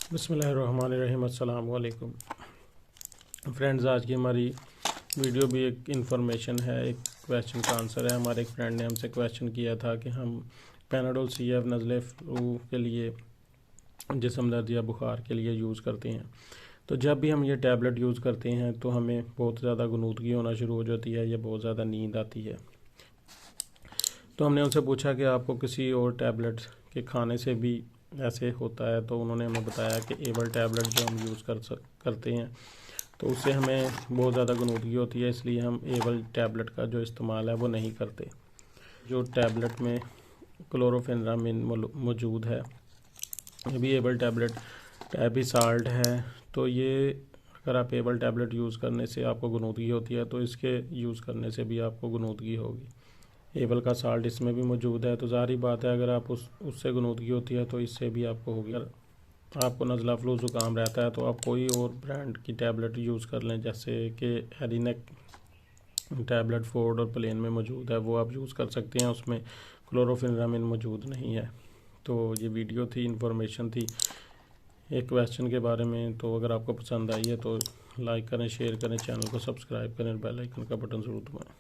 बिस्मिल्लाहिर्रहमानिर्रहीम। अस्सलाम वालेकुम फ्रेंड्स। आज की हमारी वीडियो भी एक इन्फॉर्मेशन है, एक क्वेश्चन का आंसर है। हमारे एक फ्रेंड ने हमसे क्वेश्चन किया था कि हम पैनाडोल CF नज़ले फ्लू के लिए, जिस्म दर्द या बुखार के लिए यूज़ करते हैं। तो जब भी हम ये टैबलेट यूज़ करते हैं तो हमें बहुत ज़्यादा गनूदगी होना शुरू हो जाती है या बहुत ज़्यादा नींद आती है। तो हमने उनसे पूछा कि आपको किसी और टैबलेट के खाने से भी ऐसे होता है। तो उन्होंने हमें बताया कि एबल टैबलेट जो हम यूज़ करते हैं तो उससे हमें बहुत ज़्यादा गनूदगी होती है, इसलिए हम एबल टैबलेट का जो इस्तेमाल है वो नहीं करते। जो टैबलेट में क्लोरोफेनेरामिन मौजूद है, ये भी एबल टैबलेट टैबिसाल्ट है। तो ये अगर आप एबल टैबलेट यूज़ करने से आपको गनूदगी होती है तो इसके यूज़ करने से भी आपको गनूदगी होगी। एबल का साल्ट इसमें भी मौजूद है, तो ज़ाहिर बात है अगर आप उससे गनूदगी होती है तो इससे भी आपको होगी। अगर आपको नज़ला फ्लू ज़ुकाम रहता है तो आप कोई और ब्रांड की टैबलेट यूज़ कर लें, जैसे कि एरिनेक टैबलेट फोर्ड और प्लेन में मौजूद है, वो आप यूज़ कर सकते हैं। उसमें क्लोरोफेनेरामिन मौजूद नहीं है। तो ये वीडियो थी, इन्फॉर्मेशन थी एक क्वेश्चन के बारे में। तो अगर आपको पसंद आई है तो लाइक करें, शेयर करें, चैनल को सब्सक्राइब करें, बेल आइकन का बटन ज़रूर दबाएं।